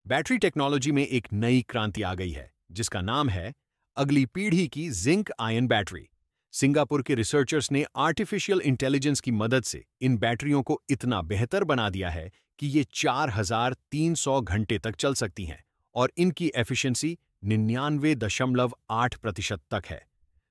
Battery technology में एक नई क्रांति आ गई है जिसका नाम है अगली पीढ़ी की जिंक आयन बैटरी। सिंगापुर के रिसर्चर्स ने आर्टिफिशियल इंटेलिजेंस की मदद से इन बैटरियों को इतना बेहतर बना दिया है कि ये 4300 घंटे तक चल सकती हैं और इनकी एफिशिएंसी 99.8% तक है।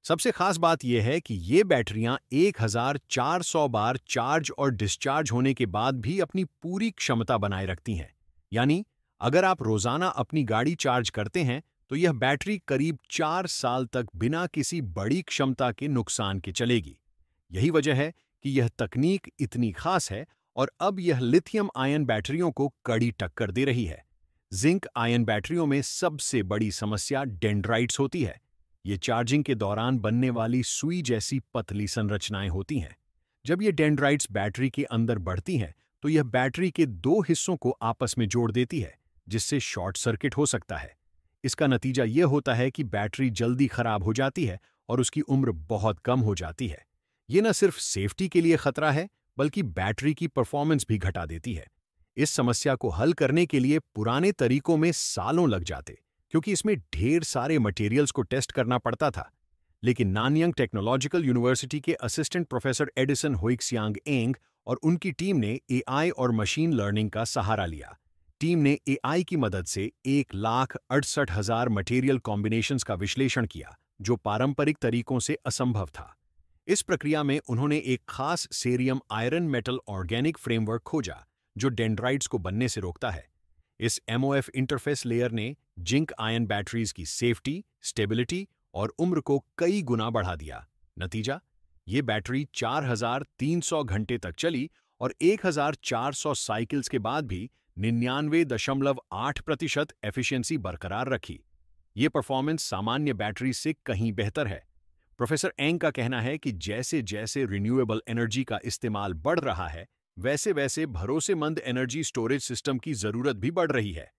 सबसे खास बात यह है कि ये बैटरियां 1400 बार चार्ज और डिस्चार्ज होने के बाद भी अपनी पूरी क्षमता बनाए रखती हैं। यानी अगर आप रोजाना अपनी गाड़ी चार्ज करते हैं तो यह बैटरी करीब 4 साल तक बिना किसी बड़ी क्षमता के नुकसान के चलेगी। यही वजह है कि यह तकनीक इतनी खास है और अब यह लिथियम आयन बैटरियों को कड़ी टक्कर दे रही है। जिंक आयन बैटरियों में सबसे बड़ी समस्या डेंड्राइट्स होती है। ये चार्जिंग के दौरान बनने वाली सुई जैसी पतली संरचनाएं होती हैं। जब ये डेंड्राइट्स बैटरी के अंदर बढ़ती हैं तो यह बैटरी के दो हिस्सों को आपस में जोड़ देती है, जिससे शॉर्ट सर्किट हो सकता है। इसका नतीजा यह होता है कि बैटरी जल्दी खराब हो जाती है और उसकी उम्र बहुत कम हो जाती है। ये न सिर्फ सेफ्टी के लिए खतरा है, बल्कि बैटरी की परफॉर्मेंस भी घटा देती है। इस समस्या को हल करने के लिए पुराने तरीकों में सालों लग जाते, क्योंकि इसमें ढेर सारे मटेरियल्स को टेस्ट करना पड़ता था। लेकिन नानयंग टेक्नोलॉजिकल यूनिवर्सिटी के असिस्टेंट प्रोफेसर एडिसन होइक्सियांग एंग और उनकी टीम ने एआई और मशीन लर्निंग का सहारा लिया। टीम ने एआई की मदद से 1,68,000 मटेरियल कॉम्बिनेशंस का विश्लेषण किया, जो पारंपरिक तरीकों से असंभव था। इस प्रक्रिया में उन्होंने एक खास cerium iron metal organic framework खोजा, जो डेंड्राइट्स को बनने से रोकता है। इस एमओएफ इंटरफेस लेयर ने जिंक आयन बैटरीज की सेफ्टी, स्टेबिलिटी और उम्र को कई गुना बढ़ा दिया। नतीजा, ये बैटरी 4300 घंटे तक चली और 1400 साइकिल्स के बाद भी 99.8% एफिशिएंसी बरकरार रखी। ये परफॉर्मेंस सामान्य बैटरी से कहीं बेहतर है। प्रोफेसर एंग का कहना है कि जैसे जैसे रिन्यूएबल एनर्जी का इस्तेमाल बढ़ रहा है, वैसे वैसे भरोसेमंद एनर्जी स्टोरेज सिस्टम की जरूरत भी बढ़ रही है।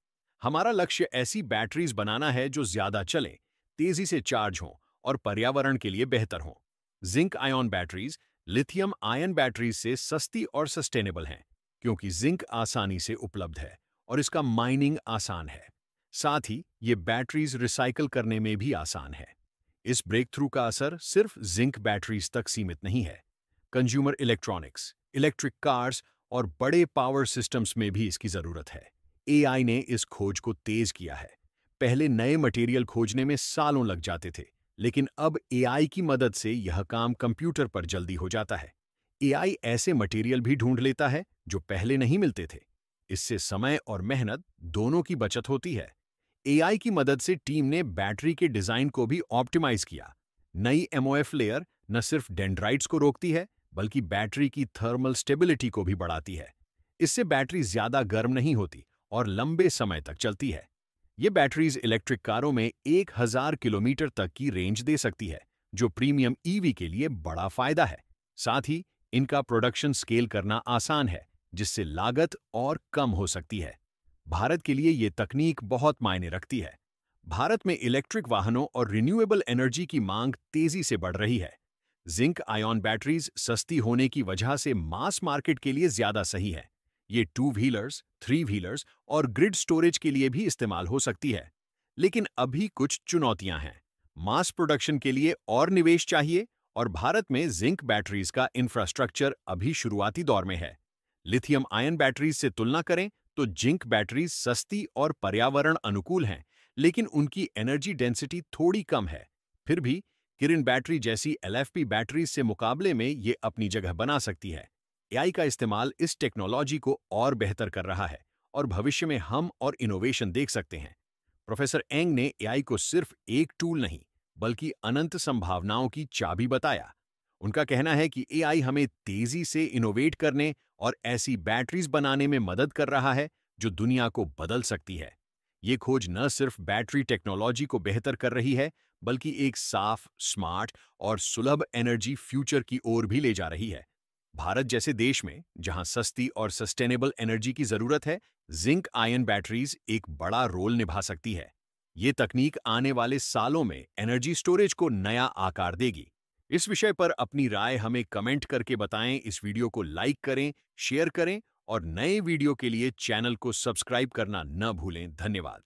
हमारा लक्ष्य ऐसी बैटरीज बनाना है जो ज्यादा चलें, तेजी से चार्ज हों और पर्यावरण के लिए बेहतर हों। Zinc ion batteries lithium ion batteries से सस्ती और सस्टेनेबल हैं, क्योंकि जिंक आसानी से उपलब्ध है और इसका माइनिंग आसान है। साथ ही ये बैटरीज रिसाइकल करने में भी आसान है। इस ब्रेक थ्रू का असर सिर्फ जिंक बैटरीज तक सीमित नहीं है। कंज्यूमर इलेक्ट्रॉनिक्स, इलेक्ट्रिक कार्स और बड़े पावर सिस्टम्स में भी इसकी जरूरत है। एआई ने इस खोज को तेज किया है। पहले नए मटेरियल खोजने में सालों लग जाते थे, लेकिन अब एआई की मदद से यह काम कंप्यूटर पर जल्दी हो जाता है। एआई ऐसे मटेरियल भी ढूंढ लेता है जो पहले नहीं मिलते थे। इससे समय और मेहनत दोनों की बचत होती है। एआई की मदद से टीम ने बैटरी के डिजाइन को भी ऑप्टिमाइज किया। नई एमओएफ लेयर न सिर्फ डेंड्राइट्स को रोकती है, बल्कि बैटरी की थर्मल स्टेबिलिटी को भी बढ़ाती है। इससे बैटरी ज्यादा गर्म नहीं होती और लंबे समय तक चलती है। ये बैटरीज इलेक्ट्रिक कारों में 1000 किलोमीटर तक की रेंज दे सकती है, जो प्रीमियम ईवी के लिए बड़ा फायदा है। साथ ही इनका प्रोडक्शन स्केल करना आसान है, जिससे लागत और कम हो सकती है। भारत के लिए ये तकनीक बहुत मायने रखती है। भारत में इलेक्ट्रिक वाहनों और रिन्यूएबल एनर्जी की मांग तेजी से बढ़ रही है। जिंक आयन बैटरीज सस्ती होने की वजह से मास मार्केट के लिए ज्यादा सही है। ये 2 व्हीलर्स, 3 व्हीलर्स और ग्रिड स्टोरेज के लिए भी इस्तेमाल हो सकती है। लेकिन अभी कुछ चुनौतियां हैं। मास प्रोडक्शन के लिए और निवेश चाहिए और भारत में जिंक बैटरीज का इंफ्रास्ट्रक्चर अभी शुरुआती दौर में है। लिथियम आयन बैटरीज से तुलना करें तो जिंक बैटरीज सस्ती और पर्यावरण अनुकूल हैं, लेकिन उनकी एनर्जी डेंसिटी थोड़ी कम है। फिर भी किरण बैटरी जैसी एलएफपी बैटरीज से मुकाबले में ये अपनी जगह बना सकती है। एआई का इस्तेमाल इस टेक्नोलॉजी को और बेहतर कर रहा है और भविष्य में हम और इनोवेशन देख सकते हैं। प्रोफेसर एंग ने एआई को सिर्फ एक टूल नहीं, बल्कि अनंत संभावनाओं की चाबी बताया। उनका कहना है कि एआई हमें तेजी से इनोवेट करने और ऐसी बैटरीज बनाने में मदद कर रहा है जो दुनिया को बदल सकती है। ये खोज न सिर्फ बैटरी टेक्नोलॉजी को बेहतर कर रही है, बल्कि एक साफ, स्मार्ट और सुलभ एनर्जी फ्यूचर की ओर भी ले जा रही है। भारत जैसे देश में, जहां सस्ती और सस्टेनेबल एनर्जी की जरूरत है, जिंक आयन बैटरीज एक बड़ा रोल निभा सकती है। ये तकनीक आने वाले सालों में एनर्जी स्टोरेज को नया आकार देगी। इस विषय पर अपनी राय हमें कमेंट करके बताएं। इस वीडियो को लाइक करें, शेयर करें और नए वीडियो के लिए चैनल को सब्सक्राइब करना न भूलें। धन्यवाद।